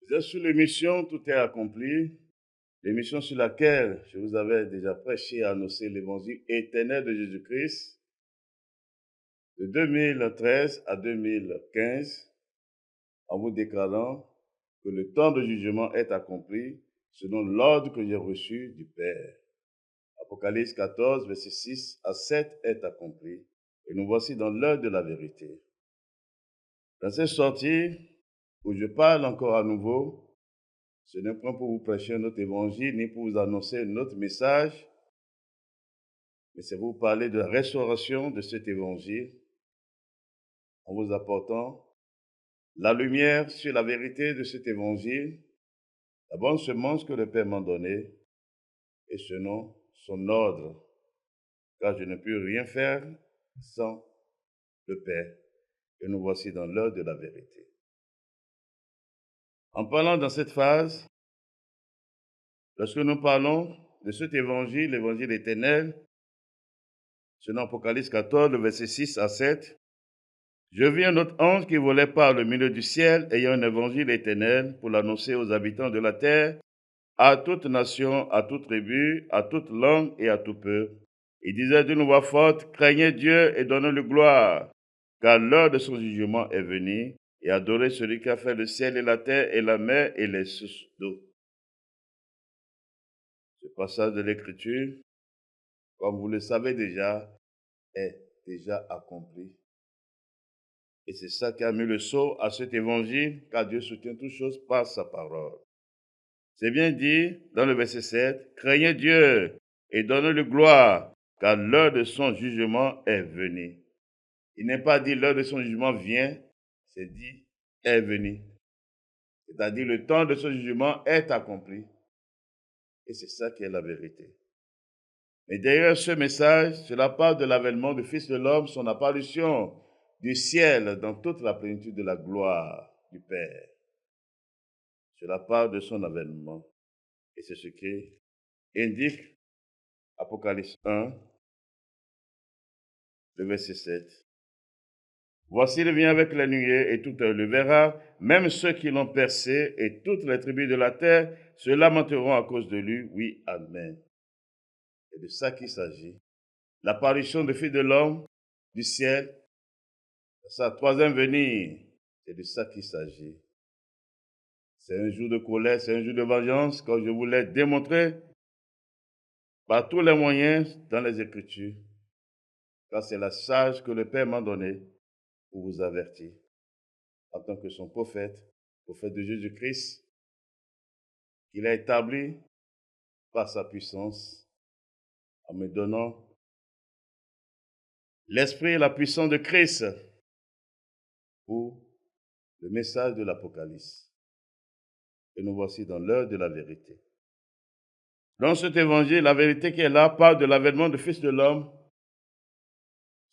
Vous êtes sur l'émission Tout est accompli, l'émission sur laquelle je vous avais déjà prêché et annoncé l'évangile éternel de Jésus-Christ de 2013 à 2015, en vous déclarant que le temps de jugement est accompli selon l'ordre que j'ai reçu du Père. Apocalypse 14, verset 6 à 7 est accompli, et nous voici dans l'heure de la vérité. Dans cette sortie, où je parle encore à nouveau, ce n'est point pour vous prêcher notre évangile, ni pour vous annoncer notre message, mais c'est pour vous parler de la restauration de cet évangile, en vous apportant la lumière sur la vérité de cet évangile, la bonne semence que le Père m'a donnée, et selon son ordre, car je ne peux rien faire sans le Père, et nous voici dans l'heure de la vérité. En parlant dans cette phase, lorsque nous parlons de cet évangile, l'évangile éternel, selon Apocalypse 14, le verset 6 à 7, je vis un autre ange qui volait par le milieu du ciel, ayant un évangile éternel pour l'annoncer aux habitants de la terre, à toute nation, à toute tribu, à toute langue et à tout peuple. Il disait d'une voix forte, craignez Dieu et donnez-le gloire, car l'heure de son jugement est venue, et adorez celui qui a fait le ciel et la terre et la mer et les sources d'eau. Ce passage de l'Écriture, comme vous le savez déjà, est déjà accompli. Et c'est ça qui a mis le sceau à cet évangile, car Dieu soutient toutes choses par sa parole. C'est bien dit dans le verset 7, craignez Dieu et donnez-le gloire, car l'heure de son jugement est venue. Il n'est pas dit l'heure de son jugement vient, c'est dit est venue. C'est-à-dire le temps de son jugement est accompli. Et c'est ça qui est la vérité. Mais derrière ce message, cela parle de l'avènement du Fils de l'homme, son apparition du ciel dans toute la plénitude de la gloire du Père. Cela parle de son avènement. Et c'est ce qui indique Apocalypse 1, le verset 7. Voici, il vient avec la nuée et tout œil le verra, même ceux qui l'ont percé et toutes les tribus de la terre se lamenteront à cause de lui. Oui, amen. C'est de ça qu'il s'agit. L'apparition du Fils de l'homme du ciel, sa troisième venue, c'est de ça qu'il s'agit. C'est un jour de colère, c'est un jour de vengeance, comme je vous l'ai démontré par tous les moyens dans les Écritures, car c'est la charge que le Père m'a donnée pour vous avertir, en tant que son prophète de Jésus-Christ, qu'il a établi par sa puissance, en me donnant l'esprit et la puissance de Christ pour le message de l'Apocalypse. Et nous voici dans l'heure de la vérité. Dans cet évangile, la vérité qui est là parle de l'avènement du Fils de l'homme,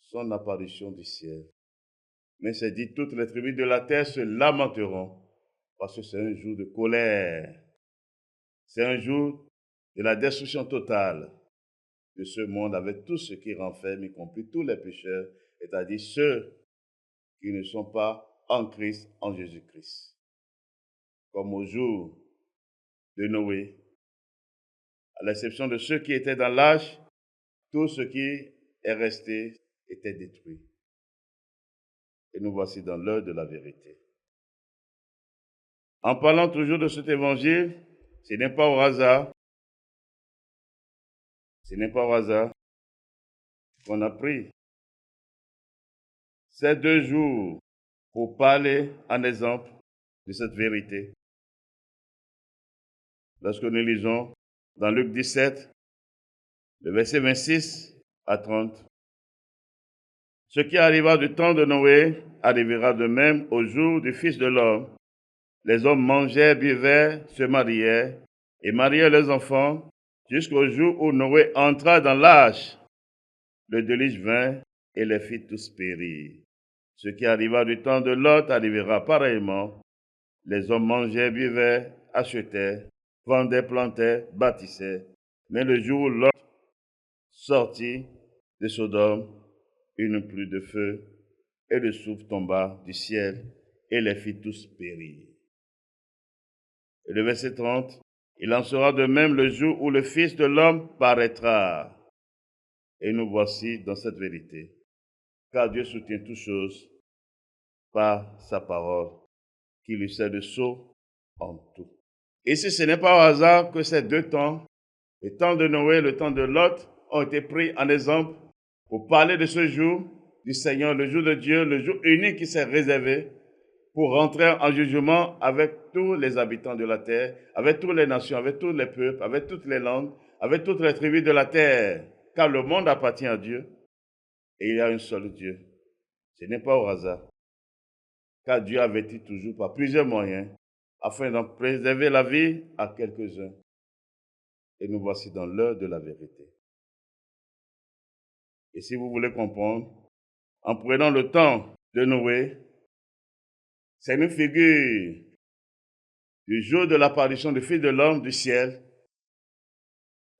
son apparition du ciel. Mais c'est dit, toutes les tribus de la terre se lamenteront, parce que c'est un jour de colère. C'est un jour de la destruction totale de ce monde avec tout ce qui renferme, y compris tous les pécheurs, c'est-à-dire ceux qui ne sont pas en Christ, en Jésus-Christ. Comme au jour de Noé, à l'exception de ceux qui étaient dans l'âge, tout ce qui est resté était détruit. Et nous voici dans l'heure de la vérité. En parlant toujours de cet évangile, ce n'est pas au hasard qu'on a pris ces 2 jours pour parler en exemple de cette vérité. Lorsque nous lisons dans Luc 17, le verset 26 à 30, ce qui arriva du temps de Noé arrivera de même au jour du Fils de l'homme. Les hommes mangeaient, buvaient, se mariaient et mariaient leurs enfants jusqu'au jour où Noé entra dans l'arche. Le déluge vint et les fit tous périr. Ce qui arriva du temps de Lot arrivera pareillement. Les hommes mangeaient, buvaient, achetaient, vendaient, plantaient, bâtissaient. Mais le jour où Lot sortit de Sodome, une pluie de feu et de souffle tomba du ciel et les fit tous périr. Et le verset 30, il en sera de même le jour où le Fils de l'homme paraîtra. Et nous voici dans cette vérité, car Dieu soutient toutes choses par sa parole, qui lui sert de sceau en tout. Ici, ce n'est pas au hasard que ces deux temps, le temps de Noé et le temps de Lot, ont été pris en exemple pour parler de ce jour du Seigneur, le jour de Dieu, le jour unique qui s'est réservé pour rentrer en jugement avec tous les habitants de la terre, avec toutes les nations, avec tous les peuples, avec toutes les langues, avec toutes les tribus de la terre, car le monde appartient à Dieu et il y a un seul Dieu. Ce n'est pas au hasard, car Dieu avertit toujours par plusieurs moyens afin d'en préserver la vie à quelques-uns. Et nous voici dans l'heure de la vérité. Et si vous voulez comprendre, en prenant le temps de Noé, c'est une figure du jour de l'apparition du Fils de l'homme du ciel,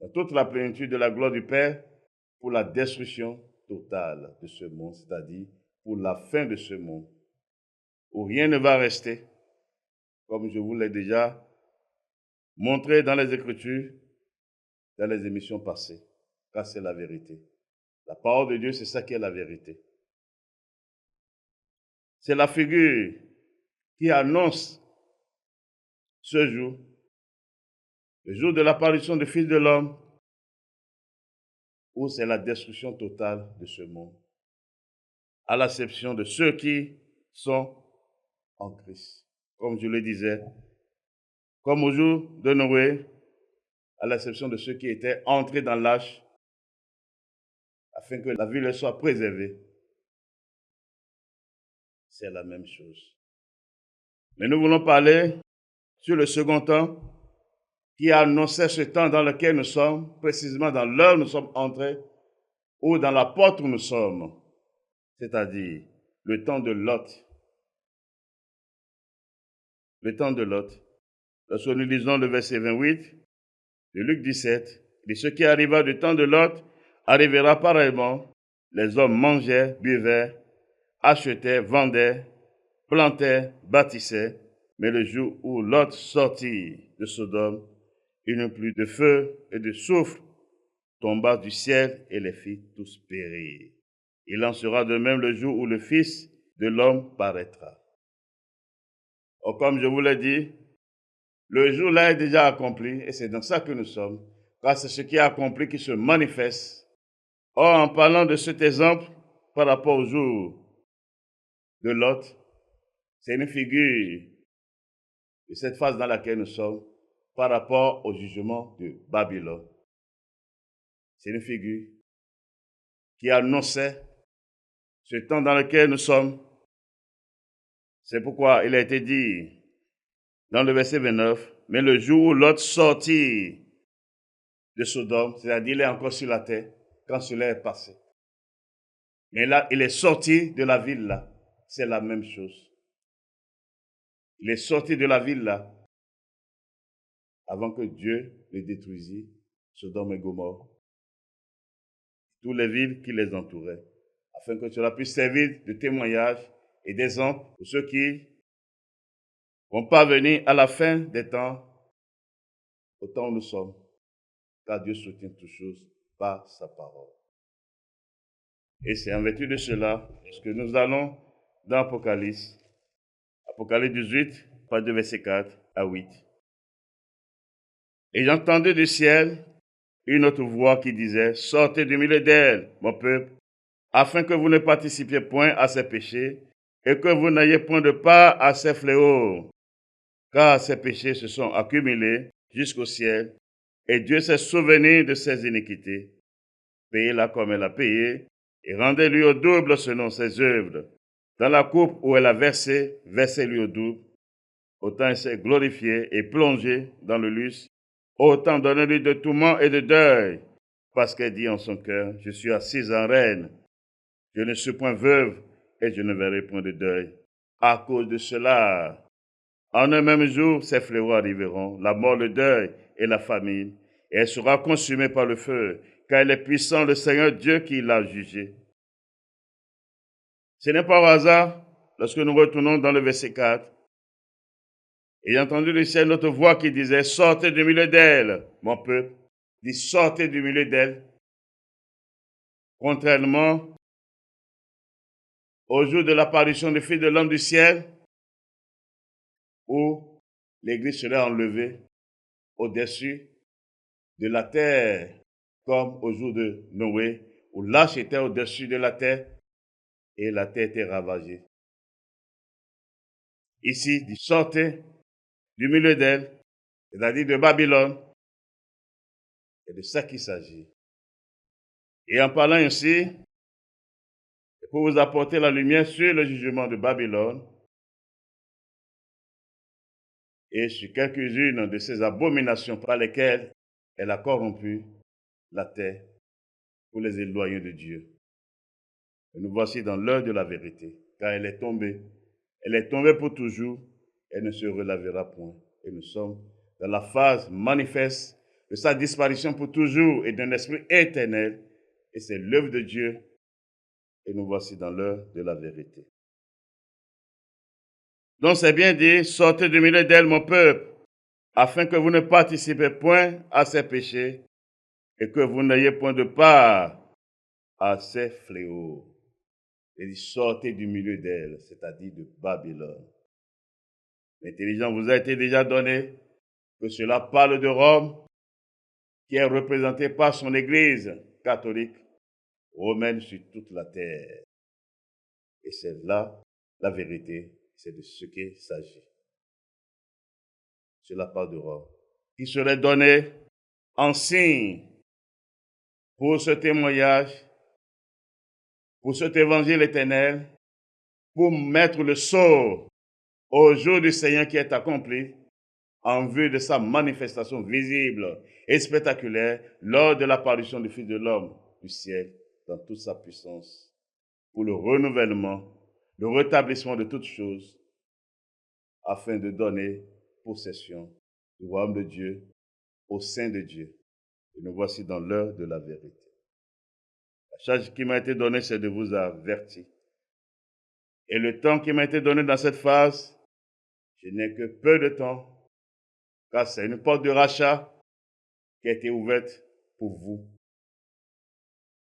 dans toute la plénitude de la gloire du Père, pour la destruction totale de ce monde, c'est-à-dire pour la fin de ce monde, où rien ne va rester, comme je vous l'ai déjà montré dans les Écritures, dans les émissions passées, car c'est la vérité. La parole de Dieu, c'est ça qui est la vérité. C'est la figure qui annonce ce jour, le jour de l'apparition du Fils de l'homme, où c'est la destruction totale de ce monde, à l'exception de ceux qui sont en Christ. Comme je le disais, comme au jour de Noé, à l'exception de ceux qui étaient entrés dans l'âge, afin que la vie leur soit préservée. C'est la même chose. Mais nous voulons parler sur le second temps, qui annonçait ce temps dans lequel nous sommes, précisément dans l'heure où nous sommes entrés, ou dans la porte où nous sommes, c'est-à-dire le temps de Lot. Le temps de Lot. Lorsque nous lisons le verset 28 de Luc 17, et ce qui arriva du temps de Lot arrivera pareillement. Les hommes mangeaient, buvaient, achetaient, vendaient, plantaient, bâtissaient. Mais le jour où Lot sortit de Sodome, une pluie de feu et de soufre tomba du ciel et les fit tous périr. Il en sera de même le jour où le Fils de l'homme paraîtra. Or, comme je vous l'ai dit, le jour là est déjà accompli et c'est dans ça que nous sommes, car c'est ce qui est accompli qui se manifeste. Or, en parlant de cet exemple par rapport au jour de Lot, c'est une figure de cette phase dans laquelle nous sommes par rapport au jugement de Babylone. C'est une figure qui annonçait ce temps dans lequel nous sommes. C'est pourquoi il a été dit dans le verset 29, mais le jour où Lot sortit de Sodome, c'est-à-dire il est encore sur la terre, quand cela est passé. Mais là, il est sorti de la ville là, c'est la même chose. Il est sorti de la ville là, avant que Dieu les détruisît, Sodome et Gomorrhe, toutes les villes qui les entouraient, afin que cela puisse servir de témoignage et d'exemple pour ceux qui vont parvenir à la fin des temps, au temps où nous sommes, car Dieu soutient toutes choses par sa parole. Et c'est en vertu de cela que nous allons dans Apocalypse, Apocalypse 18, page de verset 4 à 8. Et j'entendais du ciel une autre voix qui disait, sortez du milieu d'elle, mon peuple, afin que vous ne participiez point à ses péchés et que vous n'ayez point de part à ses fléaux, car ses péchés se sont accumulés jusqu'au ciel, et Dieu s'est souvenu de ses iniquités. Payez-la comme elle a payé, et rendez-lui au double selon ses œuvres. Dans la coupe où elle a versé, versez-lui au double. Autant elle s'est glorifiée et plongée dans le luxe, autant donnez-lui de tourments et de deuil, parce qu'elle dit en son cœur, je suis assise en reine, je ne suis point veuve, et je ne verrai point de deuil. À cause de cela, en un même jour, ces fléaux arriveront, la mort, le deuil et la famine, et elle sera consumée par le feu, car il est puissant le Seigneur Dieu qui l'a jugée. Ce n'est pas au hasard, lorsque nous retournons dans le verset 4, Et j'ai entendu du ciel notre voix qui disait, sortez du milieu d'elle, mon peuple. Dit, sortez du milieu d'elle. Contrairement au jour de l'apparition du Fils de l'homme du ciel, où l'Église serait enlevée au-dessus de la terre, comme au jour de Noé, où l'arche était au-dessus de la terre et la terre était ravagée. Ici, dit, sortez du milieu d'elle, c'est-à-dire de Babylone, et de ça qu'il s'agit. Et en parlant ainsi, pour vous apporter la lumière sur le jugement de Babylone et sur quelques-unes de ces abominations par lesquelles elle a corrompu la terre pour les éloigner de Dieu. Et nous voici dans l'heure de la vérité, car elle est tombée. Elle est tombée pour toujours, elle ne se relèvera point. Et nous sommes dans la phase manifeste de sa disparition pour toujours et d'un esprit éternel. Et c'est l'œuvre de Dieu. Et nous voici dans l'heure de la vérité. Donc c'est bien dit, sortez du milieu d'elle, mon peuple, afin que vous ne participez point à ses péchés et que vous n'ayez point de part à ses fléaux. Il dit, sortez du milieu d'elle, c'est-à-dire de Babylone. L'intelligence vous a été déjà donnée, que cela parle de Rome, qui est représentée par son Église catholique, romaine sur toute la terre. Et c'est là la vérité, c'est de ce qu'il s'agit. Cela parle de Rome, qui serait donné en signe pour ce témoignage, pour cet évangile éternel, pour mettre le sceau au jour du Seigneur qui est accompli, en vue de sa manifestation visible et spectaculaire lors de l'apparition du Fils de l'homme du ciel dans toute sa puissance, pour le renouvellement, le rétablissement de toutes choses, afin de donner possession du royaume de Dieu au sein de Dieu. Et nous voici dans l'heure de la vérité. La charge qui m'a été donnée, c'est de vous avertir. Et le temps qui m'a été donné dans cette phase, je n'ai que peu de temps, car c'est une porte de rachat qui a été ouverte pour vous.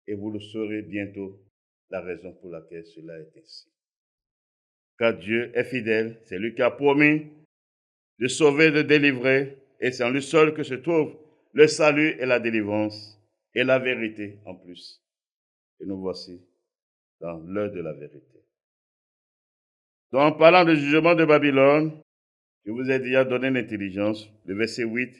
Et vous le saurez bientôt, la raison pour laquelle cela est ainsi. Car Dieu est fidèle, c'est lui qui a promis de sauver, de délivrer, et c'est en lui seul que se trouve le salut et la délivrance, et la vérité en plus. Et nous voici dans l'heure de la vérité. Donc, en parlant du jugement de Babylone, je vous ai déjà donné l'intelligence, le verset 8.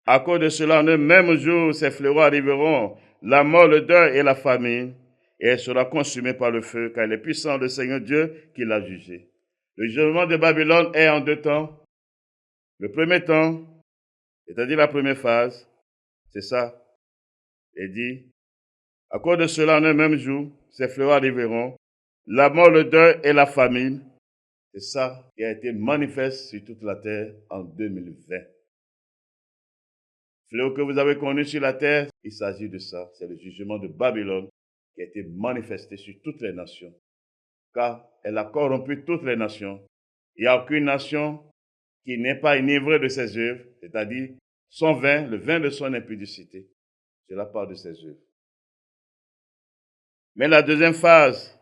À cause de cela, en un même jour, ces fléaux arriveront, la mort, le deuil et la famine, et elle sera consumée par le feu, car il est puissant le Seigneur Dieu qui l'a jugé. Le jugement de Babylone est en deux temps. Le premier temps, c'est-à-dire la première phase, c'est ça. Il dit, à cause de cela, en un même jour, ces fléaux arriveront, la mort, le deuil et la famine. C'est ça qui a été manifeste sur toute la terre en 2020. Fléau que vous avez connu sur la terre, il s'agit de ça. C'est le jugement de Babylone qui a été manifesté sur toutes les nations. Car elle a corrompu toutes les nations. Il n'y a aucune nation qui n'est pas enivrée de ses œuvres, c'est-à-dire son vin, le vin de son impudicité. Cela part de ses œuvres. Mais la deuxième phase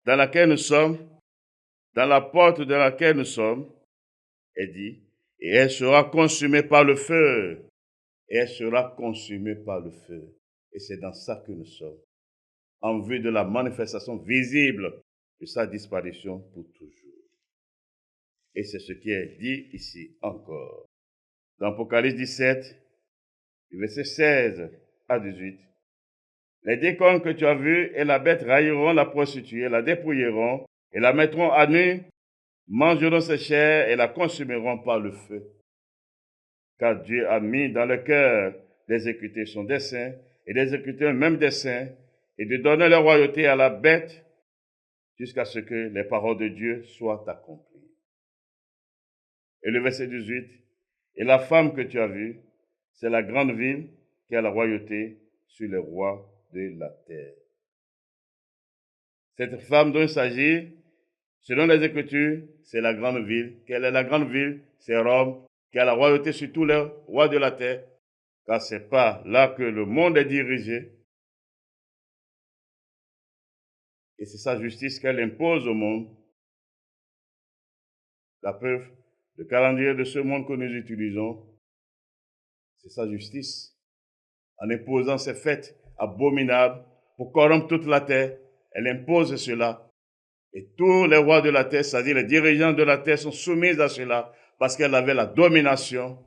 dans laquelle nous sommes, dans la porte dans laquelle nous sommes, est dit, et elle sera consumée par le feu. Et elle sera consumée par le feu. Et c'est dans ça que nous sommes, en vue de la manifestation visible de sa disparition pour toujours. Et c'est ce qui est dit ici encore. Dans Apocalypse 17, du verset 16 à 18, les décombres que tu as vus et la bête railleront la prostituée, la dépouilleront et la mettront à nu, mangeront ses chairs et la consumeront par le feu. Car Dieu a mis dans le cœur d'exécuter son dessein et d'exécuter un même dessein et de donner la royauté à la bête jusqu'à ce que les paroles de Dieu soient accomplies. Et le verset 18, et la femme que tu as vue, c'est la grande ville qui a la royauté sur les rois de la terre. Cette femme dont il s'agit Selon les Écritures, c'est la grande ville. Quelle est la grande ville? C'est Rome, qui a la royauté sur tous les rois de la terre, car ce n'est pas là que le monde est dirigé. Et c'est sa justice qu'elle impose au monde. La preuve, le calendrier de ce monde que nous utilisons, c'est sa justice. En imposant ces fêtes abominables pour corrompre toute la terre, elle impose cela. Et tous les rois de la terre, c'est-à-dire les dirigeants de la terre, sont soumis à cela parce qu'elle avait la domination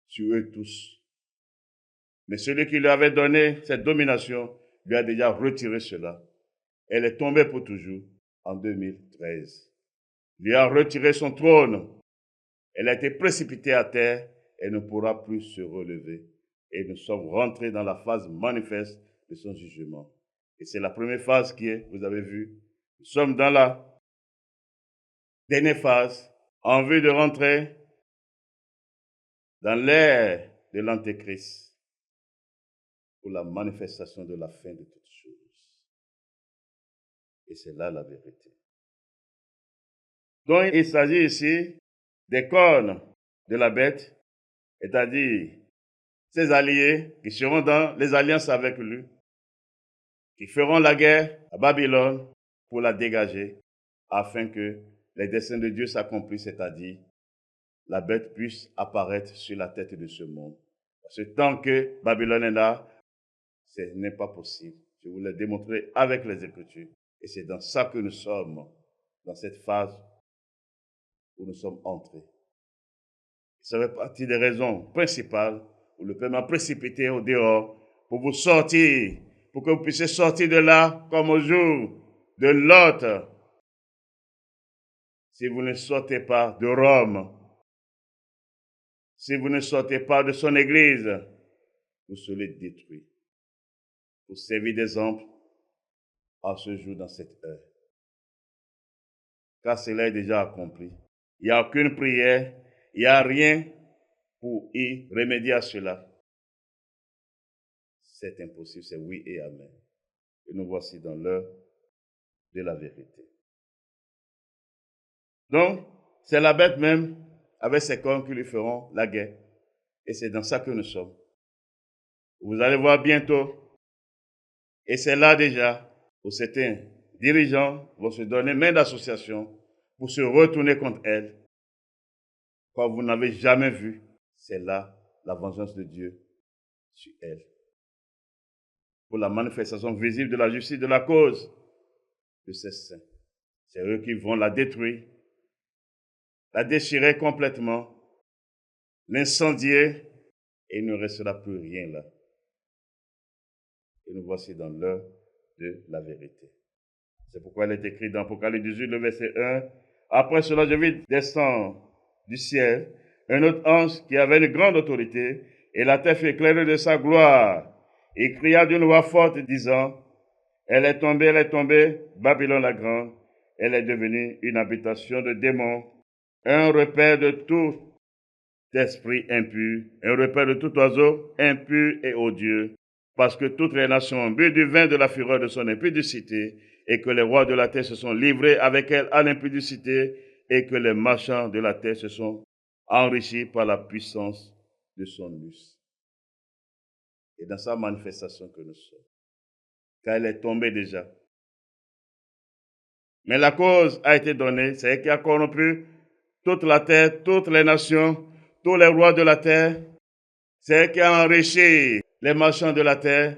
sur eux tous. Mais celui qui lui avait donné cette domination lui a déjà retiré cela. Elle est tombée pour toujours en 2013. Il lui a retiré son trône. Elle a été précipitée à terre et ne pourra plus se relever. Et nous sommes rentrés dans la phase manifeste de son jugement. Et c'est la première phase qui est, vous avez vu, nous sommes dans la dernière phase en vue de rentrer dans l'ère de l'Antéchrist pour la manifestation de la fin de toutes choses. Et c'est là la vérité. Donc, il s'agit ici des cornes de la bête, c'est-à-dire ses alliés qui seront dans les alliances avec lui, qui feront la guerre à Babylone pour la dégager, afin que les desseins de Dieu s'accomplissent, c'est-à-dire la bête puisse apparaître sur la tête de ce monde. Parce que tant que Babylone est là, ce n'est pas possible. Je vous l'ai démontré avec les Écritures. Et c'est dans ça que nous sommes, dans cette phase où nous sommes entrés. Ça fait partie des raisons principales où le Père m'a précipité au dehors pour vous sortir, pour que vous puissiez sortir de là comme au jour de Lot. Si vous ne sortez pas de Rome, si vous ne sortez pas de son Église, vous serez détruits. Vous servez d'exemple à ce jour dans cette heure. Car cela est déjà accompli. Il n'y a aucune prière, il n'y a rien pour y remédier à cela. C'est impossible, c'est oui et amen. Et nous voici dans l'heure de la vérité. Donc, c'est la bête même, avec ses cornes, qui lui feront la guerre. Et c'est dans ça que nous sommes. Vous allez voir bientôt, et c'est là déjà, où certains dirigeants vont se donner main d'association pour se retourner contre elle. Quand vous n'avez jamais vu, c'est là la vengeance de Dieu sur elle. Pour la manifestation visible de la justice de la cause de ces saints. C'est eux qui vont la détruire, la déchirer complètement, l'incendier, et il ne restera plus rien là. Et nous voici dans l'heure de la vérité. C'est pourquoi il est écrit dans Apocalypse 18, le verset 1. Après cela, je vis descendre du ciel un autre ange qui avait une grande autorité, et la terre fut éclairée de sa gloire. Il cria d'une voix forte, disant, elle est tombée, Babylone la grande. Elle est devenue une habitation de démons, un repère de tout esprit impur, un repère de tout oiseau impur et odieux, parce que toutes les nations ont bu du vin de la fureur de son impudicité, et que les rois de la terre se sont livrés avec elle à l'impudicité, et que les marchands de la terre se sont enrichis par la puissance de son luxe. Et dans sa manifestation que nous sommes, car elle est tombée déjà. Mais la cause a été donnée, c'est elle qui a corrompu toute la terre, toutes les nations, tous les rois de la terre. C'est elle qui a enrichi les marchands de la terre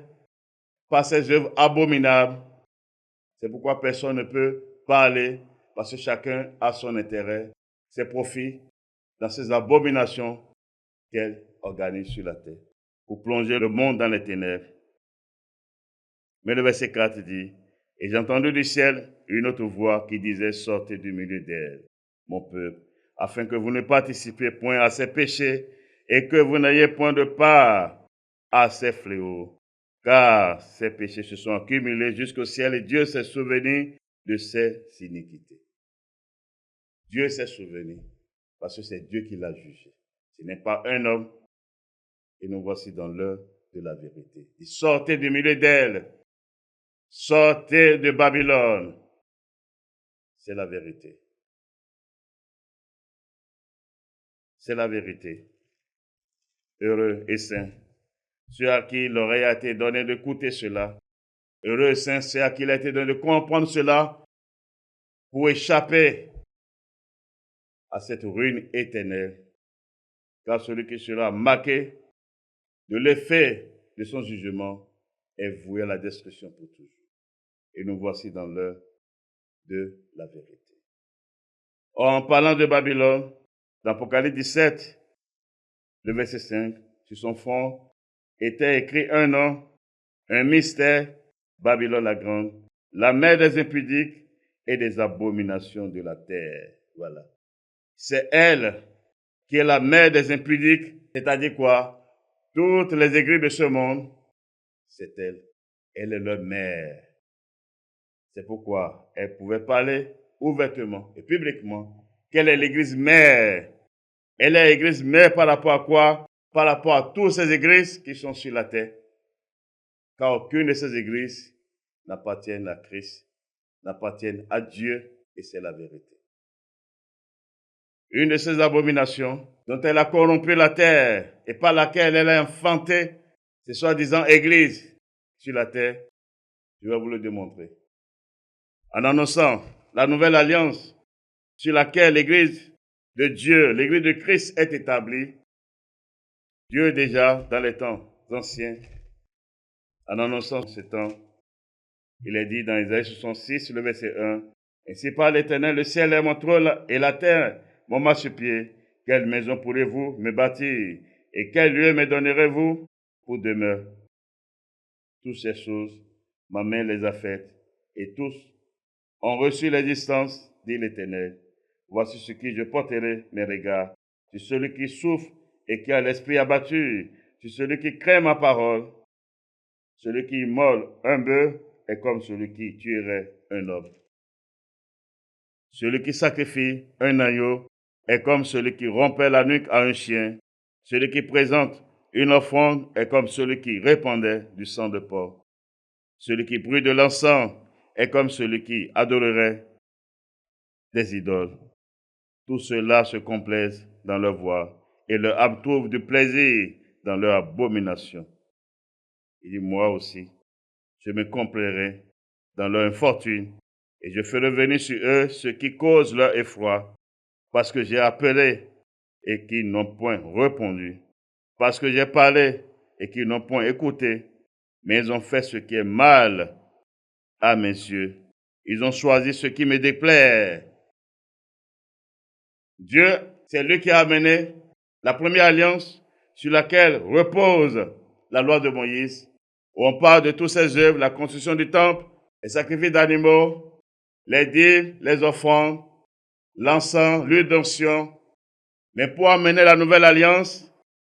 par ses œuvres abominables. C'est pourquoi personne ne peut parler, parce que chacun a son intérêt, ses profits dans ces abominations qu'elle organise sur la terre, pour plonger le monde dans les ténèbres. Mais le verset 4 dit, « Et j'ai entendu du ciel une autre voix qui disait, sortez du milieu d'elle, mon peuple, afin que vous ne participiez point à ses péchés et que vous n'ayez point de part à ses fléaux. Car ses péchés se sont accumulés jusqu'au ciel et Dieu s'est souvenu de ses iniquités. » Dieu s'est souvenu parce que c'est Dieu qui l'a jugé. Ce n'est pas un homme. Et nous voici dans l'heure de la vérité. « Sortez du milieu d'elle. Sortez de Babylone. » c'est la vérité. C'est la vérité. Heureux et saints, ceux à qui l'oreille a été donnée d'écouter cela. Heureux et saints, ceux à qui il a été donné de comprendre cela pour échapper à cette ruine éternelle. Car celui qui sera marqué de l'effet de son jugement est voué à la destruction pour toujours. Et nous voici dans l'heure de la vérité. Or, en parlant de Babylone, dans Apocalypse 17, le verset 5, sur son fond était écrit un nom, un mystère, Babylone la grande, la mère des impudiques et des abominations de la terre. Voilà. C'est elle qui est la mère des impudiques, c'est-à-dire quoi? Toutes les églises de ce monde, c'est elle. Elle est leur mère. C'est pourquoi elle pouvait parler ouvertement et publiquement qu'elle est l'église mère. Elle est l'église mère par rapport à quoi? Par rapport à toutes ces églises qui sont sur la terre. Car aucune de ces églises n'appartient à Christ, n'appartient à Dieu, et c'est la vérité. Une de ces abominations dont elle a corrompu la terre et par laquelle elle a enfanté ces soi-disant églises sur la terre, je vais vous le démontrer. En annonçant la nouvelle alliance sur laquelle l'église de Dieu, l'église de Christ est établie, Dieu déjà, dans les temps anciens, en annonçant ce temps, il est dit dans Isaïe 66, le verset 1, « Ainsi parle l'Éternel, le ciel est mon trône et la terre mon marchepied. Quelle maison pourrez-vous me bâtir et quel lieu me donnerez-vous pour demeure? Toutes ces choses, ma main les a faites et tous ont reçu l'existence, dit l'Éternel. Voici ce qui je porterai mes regards sur celui qui souffre et qui a l'esprit abattu, sur celui qui craint ma parole. Celui qui immole un bœuf est comme celui qui tuerait un homme. Celui qui sacrifie un agneau est comme celui qui rompait la nuque à un chien. Celui qui présente une offrande est comme celui qui répandait du sang de porc. Celui qui brûle de l'encens est comme celui qui adorerait des idoles. Tous ceux-là se complaisent dans leur voie et leur âme trouve du plaisir dans leur abomination. Il dit, moi aussi, je me complairai dans leur infortune et je ferai venir sur eux ce qui cause leur effroi, parce que j'ai appelé et qu'ils n'ont point répondu, parce que j'ai parlé et qu'ils n'ont point écouté, mais ils ont fait ce qui est mal à mes yeux. Ils ont choisi ce qui me déplaît. Dieu, c'est lui qui a amené la première alliance sur laquelle repose la loi de Moïse, où on parle de toutes ses œuvres, la construction du temple, les sacrifices d'animaux, les dîmes, les offrandes, l'encens, l'huile d'onction. Mais pour amener la nouvelle alliance,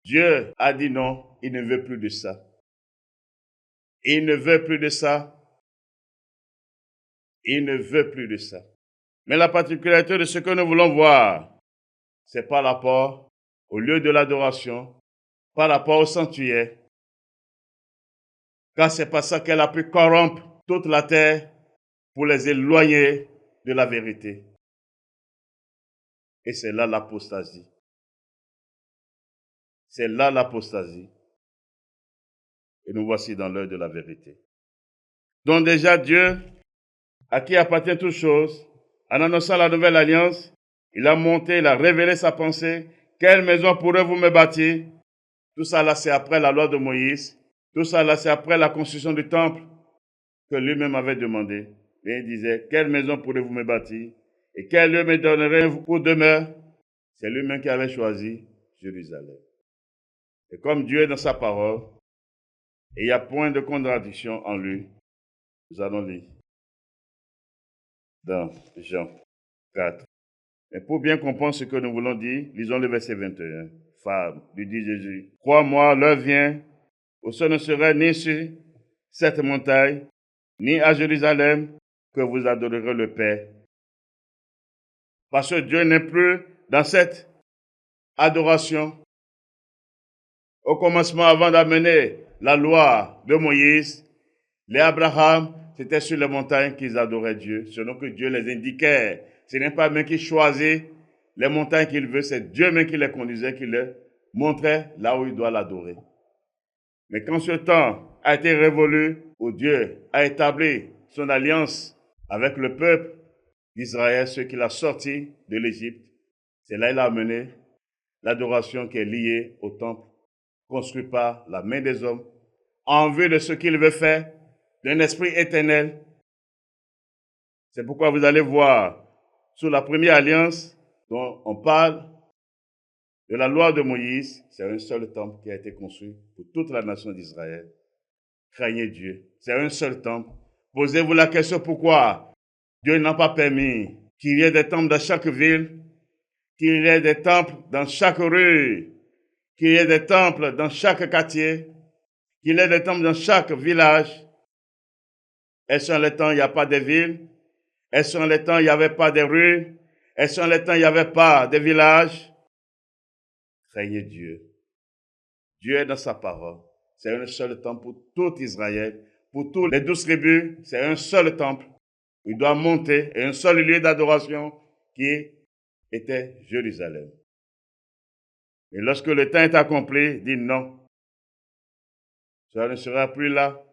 Dieu a dit non, il ne veut plus de ça. Il ne veut plus de ça. Il ne veut plus de ça. Mais la particularité de ce que nous voulons voir, c'est par rapport au lieu de l'adoration, par rapport au sanctuaire. Car c'est par ça qu'elle a pu corrompre toute la terre pour les éloigner de la vérité. Et c'est là l'apostasie. C'est là l'apostasie. Et nous voici dans l'heure de la vérité. Donc déjà Dieu, à qui appartient toutes choses, en annonçant la nouvelle alliance, il a monté, il a révélé sa pensée. Quelle maison pourrez-vous me bâtir? Tout ça là, c'est après la loi de Moïse. Tout ça là, c'est après la construction du temple que lui-même avait demandé. Et il disait, quelle maison pourrez-vous me bâtir? Et quel lieu me donnerez-vous pour demeure? C'est lui-même qui avait choisi Jérusalem. Et comme Dieu est dans sa parole, et il n'y a point de contradiction en lui, nous allons lire dans Jean 4. Mais pour bien comprendre ce que nous voulons dire, lisons le verset 21. Femme, lui dit Jésus, crois-moi, l'heure vient où ce ne serait ni sur cette montagne, ni à Jérusalem, que vous adorerez le Père. Parce que Dieu n'est plus dans cette adoration. Au commencement, avant d'amener la loi de Moïse, les Abraham, c'était sur les montagnes qu'ils adoraient Dieu, selon que Dieu les indiquait. Ce n'est pas même qui choisit les montagnes qu'il veut, c'est Dieu même qui les conduisait, qui les montrait là où il doit l'adorer. Mais quand ce temps a été révolu, où Dieu a établi son alliance avec le peuple d'Israël, ceux qu'il a sortis de l'Égypte, c'est là qu'il a amené l'adoration qui est liée au temple, construit par la main des hommes, en vue de ce qu'il veut faire, d'un esprit éternel. C'est pourquoi vous allez voir, sous la première alliance dont on parle, de la loi de Moïse, c'est un seul temple qui a été construit pour toute la nation d'Israël. Craignez Dieu. C'est un seul temple. Posez-vous la question pourquoi Dieu n'a pas permis qu'il y ait des temples dans chaque ville, qu'il y ait des temples dans chaque rue, qu'il y ait des temples dans chaque quartier, qu'il y ait des temples dans chaque village. Est-ce en les temps, il n'y a pas de villes? Est-ce en les temps, il n'y avait pas de rues? Est-ce en les temps, il n'y avait pas de villages? Craignez Dieu. Dieu est dans sa parole. C'est un seul temple pour tout Israël. Pour tous les 12 tribus, c'est un seul temple. Il doit monter et un seul lieu d'adoration qui était Jérusalem. Et lorsque le temps est accompli, dit non. Ça ne sera plus là.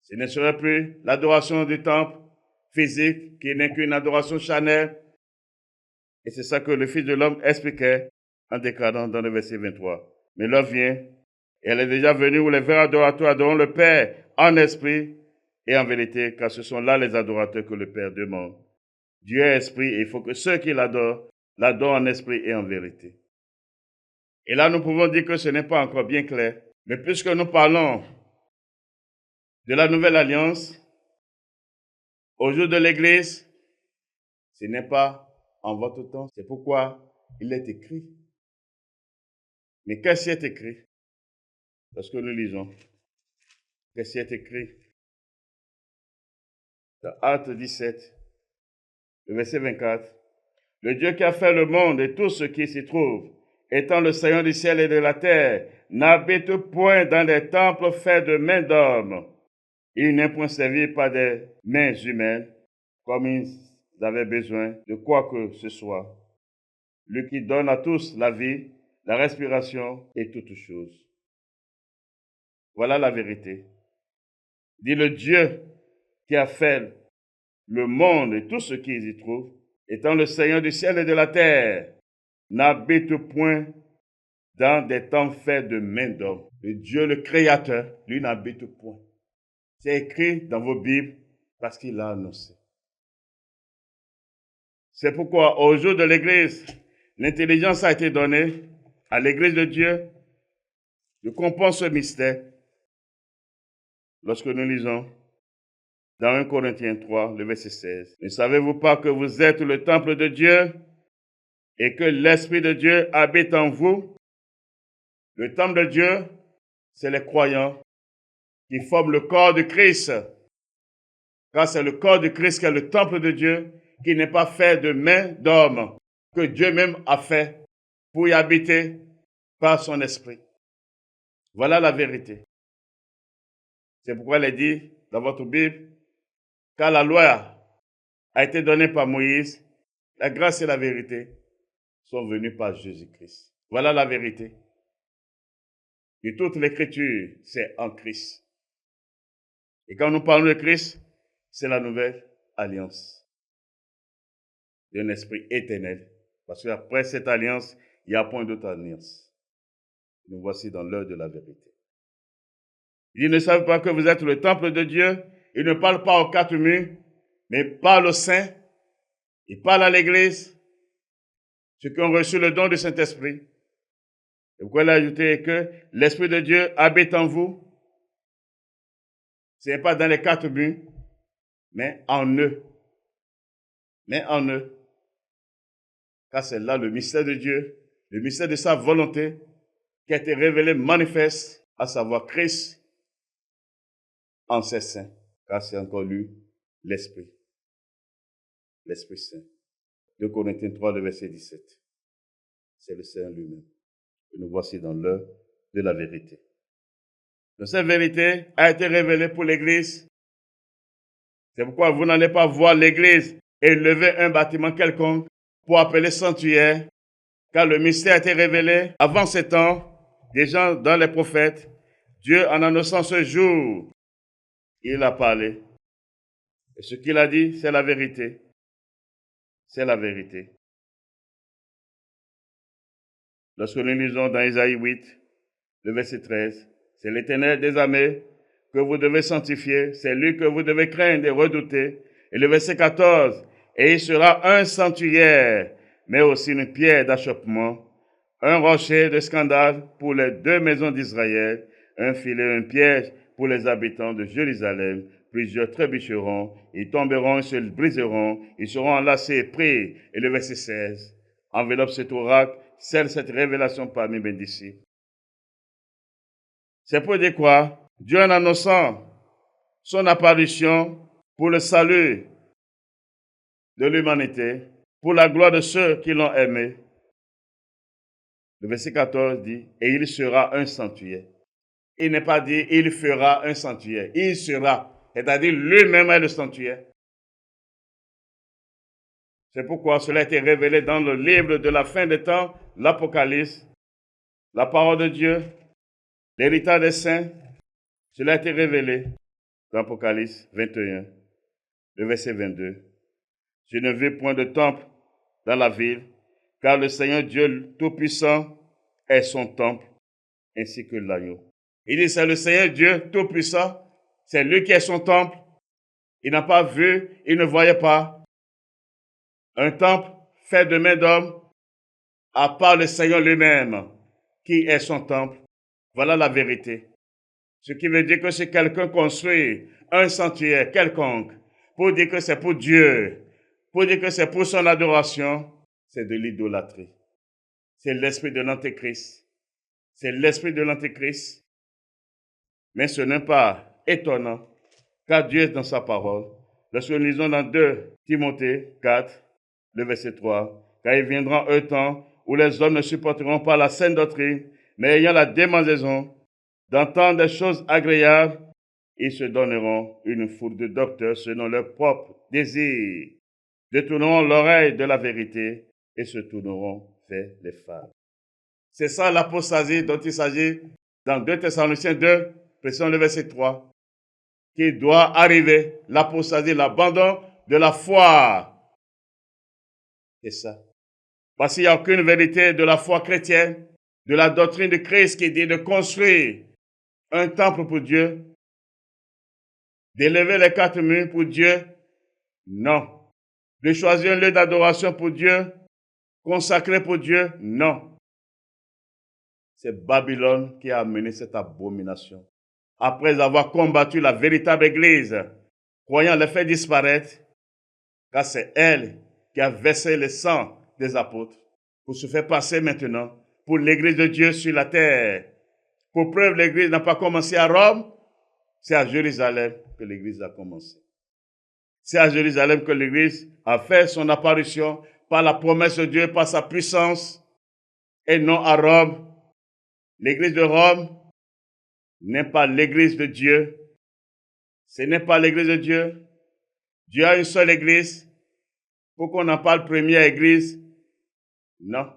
Ce ne sera plus l'adoration du temple physique qui n'est qu'une adoration charnelle. Et c'est ça que le Fils de l'homme expliquait en déclarant dans le verset 23. Mais l'heure vient, et elle est déjà venue où les vrais adorateurs adorent le Père en esprit et en vérité, car ce sont là les adorateurs que le Père demande. Dieu est esprit et il faut que ceux qui l'adorent en esprit et en vérité. Et là, nous pouvons dire que ce n'est pas encore bien clair, mais puisque nous parlons de la nouvelle alliance, au jour de l'Église, ce n'est pas en votre temps, c'est pourquoi il est écrit. Mais qu'est-ce qui est écrit? Lorsque nous lisons, qu'est-ce qui est écrit? Dans Actes 17, le verset 24. Le Dieu qui a fait le monde et tout ce qui s'y trouve, étant le Seigneur du ciel et de la terre, n'habite point dans des temples faits de mains d'hommes. Il n'est point servi par des mains humaines, comme ils avaient besoin de quoi que ce soit. Lui qui donne à tous la vie, la respiration et toutes choses. Voilà la vérité. Dit le Dieu qui a fait le monde et tout ce qui y trouve, étant le Seigneur du ciel et de la terre, n'habite point dans des temples faits de mains d'hommes. Le Dieu, le Créateur, lui n'habite point. C'est écrit dans vos Bibles parce qu'il l'a annoncé. C'est pourquoi au jour de l'Église, l'intelligence a été donnée à l'Église de Dieu de comprendre ce mystère. Lorsque nous lisons dans 1 Corinthiens 3, le verset 16, « Ne savez-vous pas que vous êtes le temple de Dieu et que l'Esprit de Dieu habite en vous? » Le temple de Dieu, c'est les croyants qui forment le corps de Christ. Car c'est le corps de Christ qui est le temple de Dieu, qui n'est pas fait de mains d'hommes, que Dieu même a fait pour y habiter par son esprit. Voilà la vérité. C'est pourquoi il est dit dans votre Bible, car la loi a été donnée par Moïse, la grâce et la vérité sont venues par Jésus-Christ. Voilà la vérité. Et toute l'écriture, c'est en Christ. Et quand nous parlons de Christ, c'est la nouvelle alliance d'un esprit éternel. Parce qu'après cette alliance, il n'y a point d'autre alliance. Nous voici dans l'heure de la vérité. Ils ne savent pas que vous êtes le temple de Dieu. Ils ne parlent pas aux quatre murs, mais parlent aux saints. Ils parlent à l'Église, ceux qui ont reçu le don du Saint-Esprit. Et pourquoi il a ajouté que l'Esprit de Dieu habite en vous? Ce n'est pas dans les quatre murs, mais en eux. Mais en eux. Car c'est là le mystère de Dieu, le mystère de sa volonté qui a été révélé manifeste, à savoir Christ en ses saints. Car c'est encore lui, l'Esprit. L'Esprit Saint. 2 Corinthiens 3, le verset 17. C'est le Seigneur lui-même. Et nous voici dans l'heure de la vérité. Donc cette vérité a été révélée pour l'Église C'est pourquoi vous n'allez pas voir l'Église élever un bâtiment quelconque pour appeler sanctuaire, car le mystère a été révélé avant ces temps, des gens dans les prophètes. Dieu, en annonçant ce jour, il a parlé. Et ce qu'il a dit, c'est la vérité. C'est la vérité. Lorsque nous lisons dans Isaïe 8, le verset 13, c'est l'Éternel des armées que vous devez sanctifier, c'est lui que vous devez craindre et redouter. Et le verset 14, et il sera un sanctuaire, mais aussi une pierre d'achoppement, un rocher de scandale pour les deux maisons d'Israël, un filet, une piège pour les habitants de Jérusalem. Plusieurs trébucheront, ils tomberont, ils se briseront, ils seront enlacés et pris. Et le verset 16, enveloppe cet oracle, scelle cette révélation parmi mes disciples. C'est pour dire quoi? Dieu, en annonçant son apparition pour le salut de l'humanité, pour la gloire de ceux qui l'ont aimé. Le verset 14 dit, et il sera un sanctuaire. Il n'est pas dit, il fera un sanctuaire. Il sera, c'est-à-dire lui-même est le sanctuaire. C'est pourquoi cela a été révélé dans le livre de la fin des temps, l'Apocalypse, la parole de Dieu, l'héritage des saints. Cela a été révélé dans l'Apocalypse 21, le verset 22. Je ne vis point de temple dans la ville, car le Seigneur Dieu Tout-Puissant est son temple, ainsi que l'agneau. Il dit, c'est le Seigneur Dieu Tout-Puissant, c'est lui qui est son temple. Il n'a pas vu, il ne voyait pas un temple fait de main d'homme, à part le Seigneur lui-même, qui est son temple. Voilà la vérité. Ce qui veut dire que si quelqu'un construit un sanctuaire quelconque, pour dire que c'est pour Dieu, pour dire que c'est pour son adoration, c'est de l'idolâtrie. C'est l'esprit de l'Antéchrist. C'est l'esprit de l'Antéchrist. Mais ce n'est pas étonnant, car Dieu est dans sa parole. Lorsque nous lisons dans 2 Timothée 4, le verset 3, car il viendra un temps où les hommes ne supporteront pas la saine doctrine, mais ayant la démangeaison d'entendre des choses agréables, ils se donneront une foule de docteurs selon leurs propres désirs, détourneront l'oreille de la vérité et se tourneront vers les femmes. C'est ça l'apostasie dont il s'agit dans 2 Thessaloniciens 2, précisément le verset 3, qui doit arriver, l'apostasie, l'abandon de la foi. C'est ça. Parce qu'il n'y a aucune vérité de la foi chrétienne, de la doctrine de Christ qui dit de construire un temple pour Dieu, d'élever les 4 murs pour Dieu. Non. De choisir un lieu d'adoration pour Dieu, consacré pour Dieu. Non. C'est Babylone qui a amené cette abomination. Après avoir combattu la véritable Église, croyant les faire disparaître, car c'est elle qui a versé le sang des apôtres pour se faire passer maintenant pour l'Église de Dieu sur la terre. Pour preuve, l'Église n'a pas commencé à Rome, c'est à Jérusalem que l'Église a commencé. C'est à Jérusalem que l'Église a fait son apparition par la promesse de Dieu, par sa puissance, et non à Rome. L'Église de Rome n'est pas l'Église de Dieu. Ce n'est pas l'Église de Dieu. Dieu a une seule Église. Pour qu'on en parle première Église, non.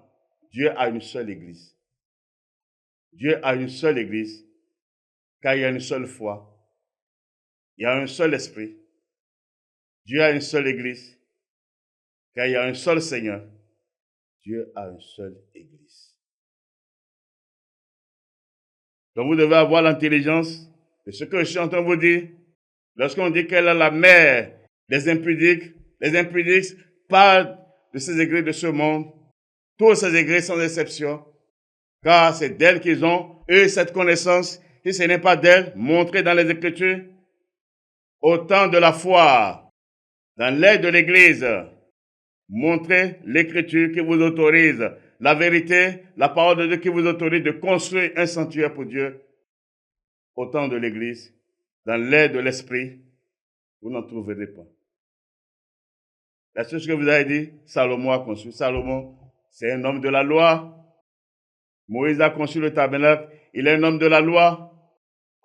Dieu a une seule Église. Dieu a une seule Église, car il y a une seule foi. Il y a un seul esprit. Dieu a une seule Église, car il y a un seul Seigneur. Dieu a une seule Église. Donc vous devez avoir l'intelligence de ce que je suis en train de vous dire. Lorsqu'on dit qu'elle est la mère des impudiques, les impudiques parlent de ces églises de ce monde. Toutes ces églises sans exception, car c'est d'elles qu'ils ont eu cette connaissance. Si ce n'est pas d'elles, montrée dans les Écritures, au temps de la foi, dans l'aide de l'Église, montrez l'Écriture qui vous autorise, la vérité, la parole de Dieu qui vous autorise de construire un sanctuaire pour Dieu. Au temps de l'Église, dans l'aide de l'Esprit, vous n'en trouverez pas. La chose que vous avez dit, Salomon a construit. Salomon, c'est un homme de la loi. Moïse a construit le tabernacle, il est un homme de la loi.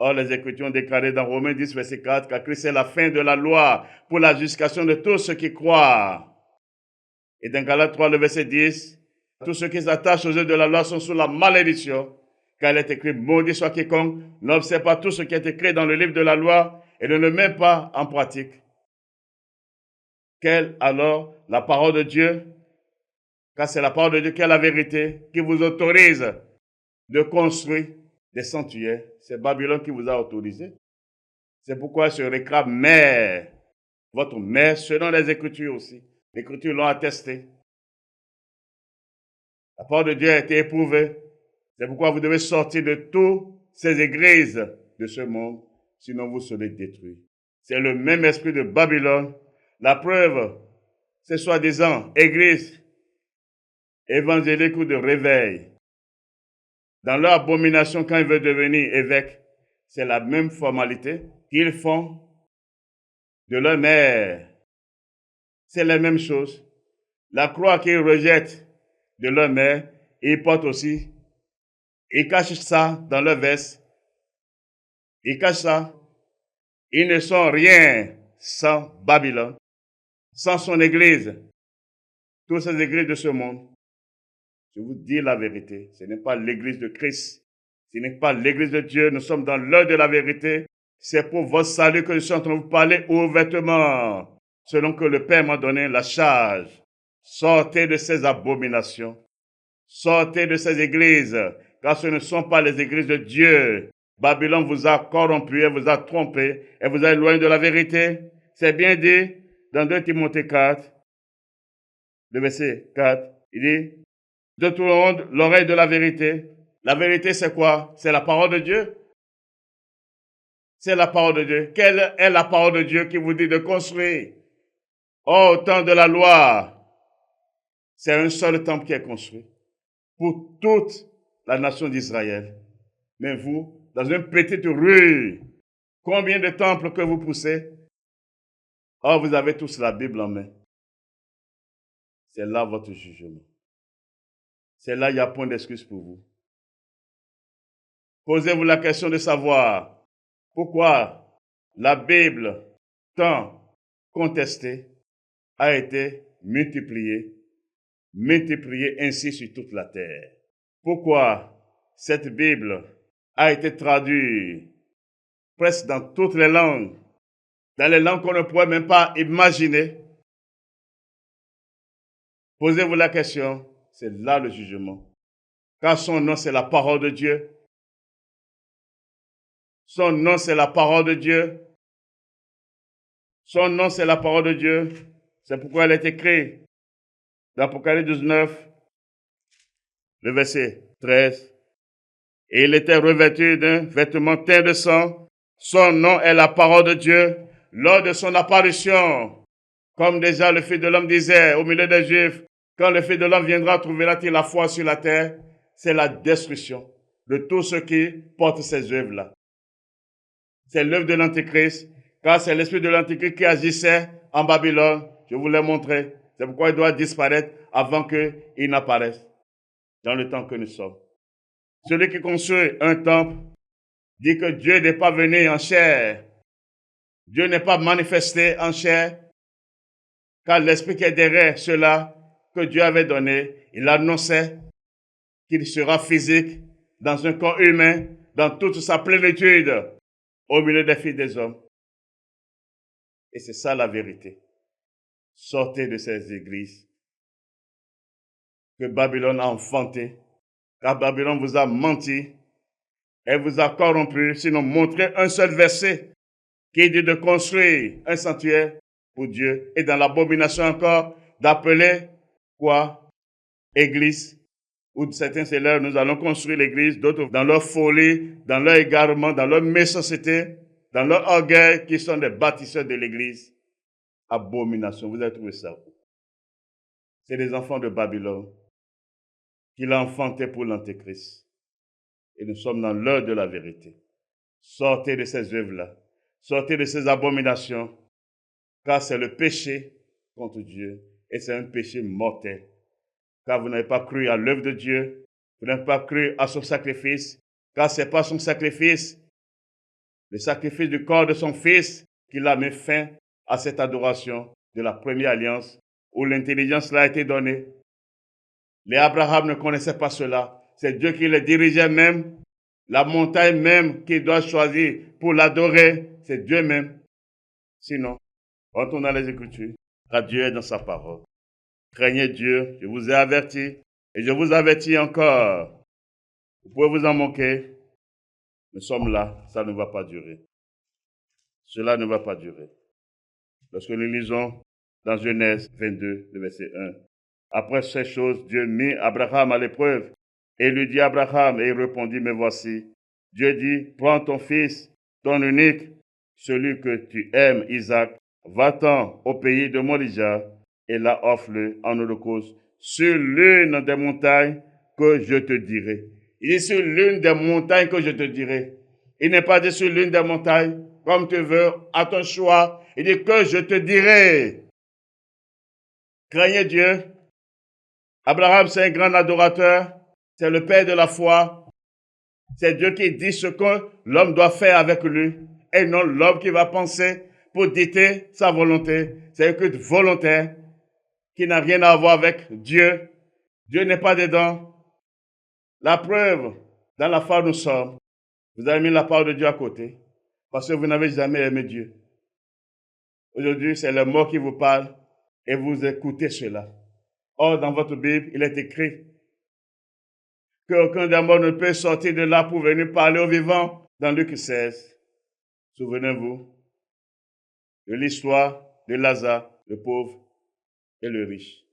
Or, les Écritures ont déclaré dans Romains 10, verset 4, que Christ est la fin de la loi pour la justification de tous ceux qui croient. Et dans Galates 3, le verset 10, tous ceux qui s'attachent aux œuvres de la loi sont sous la malédiction, car il est écrit, maudit soit quiconque n'observe pas tout ce qui est écrit dans le livre de la loi et ne le met pas en pratique. Quelle alors la parole de Dieu? Car c'est la parole de Dieu qui est la vérité, qui vous autorise de construire des sanctuaires. C'est Babylone qui vous a autorisé. C'est pourquoi je réclame mère, votre mère, selon les Écritures aussi. Les Écritures l'ont attesté. La parole de Dieu a été éprouvée. C'est pourquoi vous devez sortir de toutes ces églises de ce monde, sinon vous serez détruits. C'est le même esprit de Babylone. La preuve, c'est soi-disant église évangélique ou de réveil. Dans leur abomination, quand ils veulent devenir évêques, c'est la même formalité qu'ils font de leur mère. C'est la même chose. La croix qu'ils rejettent de leur mère, ils portent aussi. Ils cachent ça dans leur veste. Ils cachent ça. Ils ne sont rien sans Babylone, sans son église. Toutes ces églises de ce monde. Je vous dis la vérité. Ce n'est pas l'église de Christ. Ce n'est pas l'église de Dieu. Nous sommes dans l'heure de la vérité. C'est pour votre salut que je suis en train de vous parler ouvertement, selon que le Père m'a donné la charge. Sortez de ces abominations. Sortez de ces églises, car ce ne sont pas les églises de Dieu. Babylone vous a corrompu, elle vous a trompé, elle vous a éloigné de la vérité. C'est bien dit dans 2 Timothée 4, le verset 4. Il dit, de tout le monde, l'oreille de la vérité. La vérité, c'est quoi? C'est la parole de Dieu. C'est la parole de Dieu. Quelle est la parole de Dieu qui vous dit de construire? Oh, au temps de la loi, c'est un seul temple qui est construit pour toute la nation d'Israël. Mais vous, dans une petite rue, combien de temples que vous poussez? Oh, vous avez tous la Bible en main. C'est là votre jugement. C'est là, il n'y a point d'excuse pour vous. Posez-vous la question de savoir pourquoi la Bible, tant contestée, a été multipliée ainsi sur toute la terre. Pourquoi cette Bible a été traduite presque dans toutes les langues, dans les langues qu'on ne pourrait même pas imaginer. Posez-vous la question, c'est là le jugement. Car son nom, c'est la parole de Dieu. Son nom, c'est la parole de Dieu. Son nom, c'est la parole de Dieu. C'est pourquoi elle est écrite dans Apocalypse 19, le verset 13. Et il était revêtu d'un vêtement teint de sang. Son nom est la parole de Dieu. Lors de son apparition, comme déjà le Fils de l'homme disait au milieu des Juifs, quand le Fils de l'homme viendra, trouvera-t-il la foi sur la terre? C'est la destruction de tous ceux qui portent ces œuvres-là. C'est l'œuvre de l'Antéchrist, car c'est l'esprit de l'Antéchrist qui agissait en Babylone. Je vous l'ai montré. C'est pourquoi il doit disparaître avant qu'il n'apparaisse dans le temps que nous sommes. Celui qui construit un temple dit que Dieu n'est pas venu en chair. Dieu n'est pas manifesté en chair, car l'esprit qui est derrière cela que Dieu avait donné, il annonçait qu'il sera physique dans un corps humain, dans toute sa plénitude, au milieu des fils des hommes. Et c'est ça la vérité. Sortez de ces églises que Babylone a enfantées, car Babylone vous a menti, elle vous a corrompu, sinon montrez un seul verset qui dit de construire un sanctuaire pour Dieu et dans l'abomination encore d'appeler quoi? Église. Ou certains c'est là, nous allons construire l'église, d'autres dans leur folie, dans leur égarement, dans leur méchanceté, dans leur orgueil, qui sont des bâtisseurs de l'église. Abomination, vous avez trouvé ça où? C'est des enfants de Babylone qu'il a enfantés pour l'Antéchrist. Et nous sommes dans l'heure de la vérité. Sortez de ces œuvres-là. Sortez de ces abominations, car c'est le péché contre Dieu et c'est un péché mortel. Car vous n'avez pas cru à l'œuvre de Dieu, vous n'avez pas cru à son sacrifice, car ce n'est pas son sacrifice le sacrifice du corps de son fils, qu'il a mis fin à cette adoration de la première alliance où l'intelligence leur a été donnée. Les Abraham ne connaissaient pas cela. C'est Dieu qui les dirigeait même. La montagne même qu'ils doivent choisir pour l'adorer, c'est Dieu même. Sinon, retournons à les Écritures, car Dieu est dans sa parole. Craignez Dieu, je vous ai averti, et je vous avertis encore. Vous pouvez vous en moquer. Nous sommes là, ça ne va pas durer. Cela ne va pas durer. Lorsque nous lisons dans Genèse 22, le verset 1, après ces choses, Dieu mit Abraham à l'épreuve et lui dit Abraham, et il répondit, me voici. Dieu dit, prends ton fils, ton unique, celui que tu aimes, Isaac, va-t'en au pays de Morija et là offre-le en holocauste sur l'une des montagnes que je te dirai. Il dit sur l'une des montagnes que je te dirai. Il n'est pas dit sur l'une des montagnes, comme tu veux, à ton choix. Il dit que je te dirai. Craignez Dieu. Abraham, c'est un grand adorateur. C'est le père de la foi. C'est Dieu qui dit ce que l'homme doit faire avec lui et non l'homme qui va penser pour dicter sa volonté. C'est un culte volontaire qui n'a rien à voir avec Dieu. Dieu n'est pas dedans. La preuve, dans la foi nous sommes, vous avez mis la parole de Dieu à côté parce que vous n'avez jamais aimé Dieu. Aujourd'hui, c'est le mot qui vous parle et vous écoutez cela. Or, dans votre Bible, il est écrit qu'aucun démon ne peut sortir de là pour venir parler aux vivants dans Luc 16. Souvenez-vous de l'histoire de Lazare, le pauvre et le riche.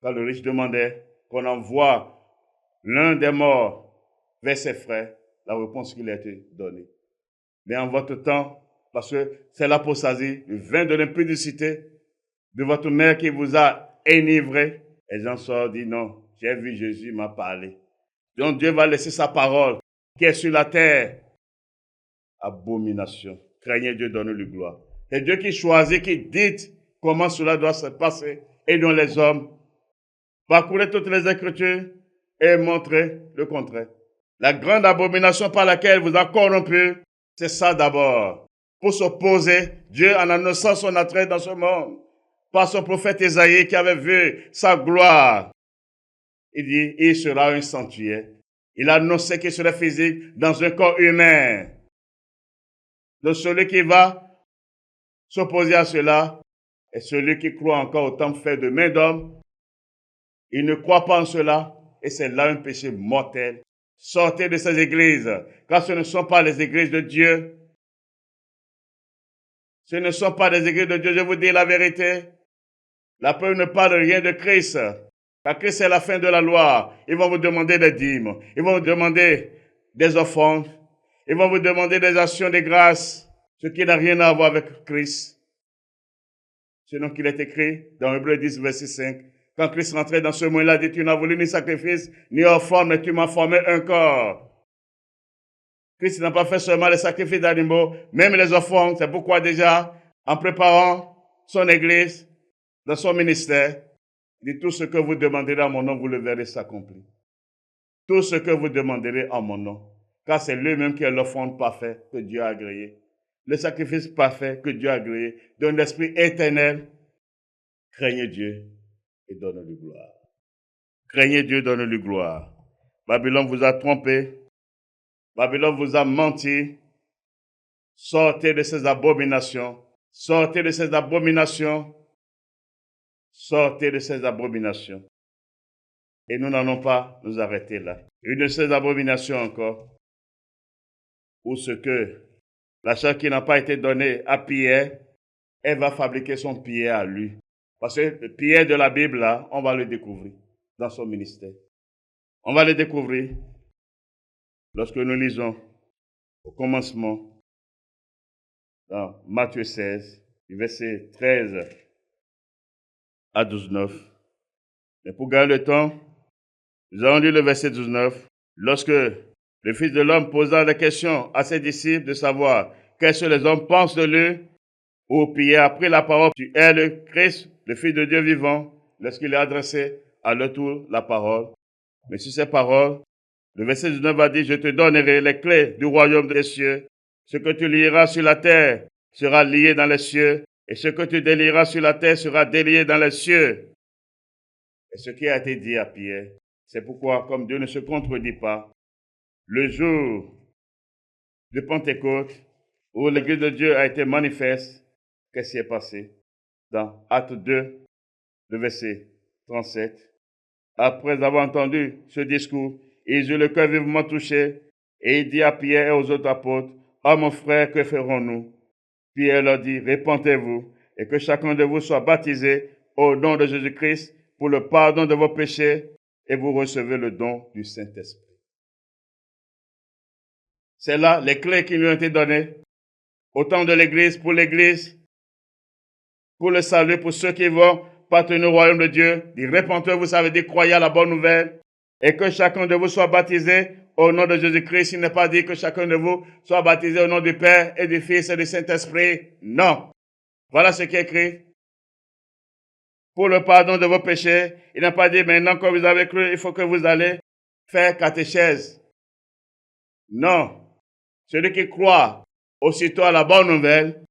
Quand le riche demandait qu'on envoie l'un des morts vers ses frères, la réponse qui lui a été donnée. Mais en votre temps, parce que c'est l'apostasie, le vin de l'impudicité de votre mère qui vous a enivré, et Jean sort dit non, j'ai vu Jésus m'a parlé. Donc Dieu va laisser sa parole qui est sur la terre. Abomination. Craignez Dieu, donnez-lui gloire. C'est Dieu qui choisit, qui dit comment cela doit se passer et non les hommes. Parcourez toutes les Écritures et montrez le contraire. La grande abomination par laquelle vous a corrompu, c'est ça d'abord. Pour s'opposer, Dieu en annonçant son attrait dans ce monde, par son prophète Ésaïe qui avait vu sa gloire. Il dit, il sera un sanctuaire. Il a annoncé qu'il serait physique dans un corps humain. Donc celui qui va s'opposer à cela est celui qui croit encore au temple fait de main d'homme. Il ne croit pas en cela et c'est là un péché mortel. Sortez de ces églises, car ce ne sont pas les églises de Dieu. Ce ne sont pas des églises de Dieu, je vous dis la vérité. La preuve ne parle rien de Christ. Car Christ est la fin de la loi. Ils vont vous demander des dîmes. Ils vont vous demander des offrandes. Ils vont vous demander des actions de grâce. Ce qui n'a rien à voir avec Christ. Sinon qu'il est écrit dans Hébreux 10, verset 5. Quand Christ rentrait dans ce monde-là, il dit, tu n'as voulu ni sacrifice, ni offrande, mais tu m'as formé un corps. Christ n'a pas fait seulement les sacrifices d'animaux, même les offrandes. C'est pourquoi déjà, en préparant son église, dans son ministère, il dit, tout ce que vous demanderez en mon nom, vous le verrez s'accomplir. Tout ce que vous demanderez en mon nom. Car c'est lui-même qui est l'offrande parfaite que Dieu a agréée. Le sacrifice parfait que Dieu a agréé. Donne l'esprit éternel. Craignez Dieu et donne-lui gloire. Craignez Dieu, donne-lui gloire. Babylone vous a trompé. Babylone vous a menti. Sortez de ces abominations. Sortez de ces abominations. Sortez de ces abominations. Et nous n'allons pas nous arrêter là. Une de ces abominations encore, où ce que la chair qui n'a pas été donnée à Pierre, elle va fabriquer son Pierre à lui. Parce que le Pierre de la Bible, là, on va le découvrir dans son ministère. On va le découvrir lorsque nous lisons au commencement dans Matthieu 16, verset 13 à 19. Mais pour gagner le temps, nous allons lire le verset 19. Lorsque le Fils de l'homme posa la question à ses disciples de savoir qu'est-ce que les hommes pensent de lui, où Pierre a pris la parole, tu es le Christ, le Fils de Dieu vivant, lorsqu'il a adressé à leur tour la parole. Mais sur ces paroles, le verset 19 va dire, je te donnerai les clés du royaume des cieux. Ce que tu lieras sur la terre sera lié dans les cieux, et ce que tu délieras sur la terre sera délié dans les cieux. Et ce qui a été dit à Pierre, c'est pourquoi, comme Dieu ne se contredit pas, le jour de Pentecôte, où l'Église de Dieu a été manifeste, qu'est-ce qui est passé? Dans Acte 2, le verset 37, après avoir entendu ce discours, ils eurent le cœur vivement touché, et il dit à Pierre et aux autres apôtres, « Ah mon frère, que ferons-nous » Pierre leur dit, « Répentez-vous, et que chacun de vous soit baptisé au nom de Jésus-Christ pour le pardon de vos péchés, et vous recevez le don du Saint-Esprit. » C'est là les clés qui lui ont été données au temps de l'Église, pour le salut, pour ceux qui vont partenir au royaume de Dieu. Dit, répentez-vous, ça veut dire croyez à la bonne nouvelle, et que chacun de vous soit baptisé au nom de Jésus-Christ. Il n'est pas dit que chacun de vous soit baptisé au nom du Père et du Fils et du Saint-Esprit. Non. Voilà ce qui est écrit. Pour le pardon de vos péchés, il n'a pas dit maintenant que vous avez cru, il faut que vous allez faire catéchèse. Non. Celui qui croit aussitôt à la bonne nouvelle,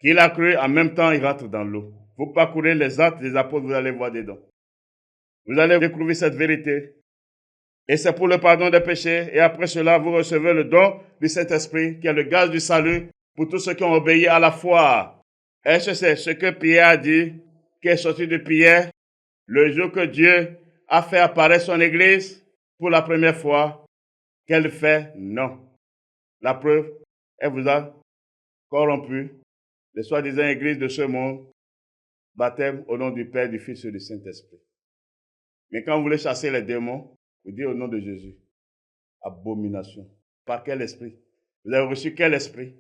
qu'il a cru, en même temps, il rentre dans l'eau. Vous parcourez les actes des apôtres, vous allez voir dedans. Vous allez découvrir cette vérité. Et c'est pour le pardon des péchés. Et après cela, vous recevez le don du Saint-Esprit, qui est le gage du salut pour tous ceux qui ont obéi à la foi. Est-ce que c'est ce que Pierre a dit, qui est sorti de Pierre, le jour que Dieu a fait apparaître son Église pour la première fois? Qu'elle fait? Non. La preuve, elle vous a corrompu. Les soi-disant églises de ce monde, baptême au nom du Père, du Fils et du Saint-Esprit. Mais quand vous voulez chasser les démons, vous dites au nom de Jésus. Abomination. Par quel esprit? Vous avez reçu quel esprit?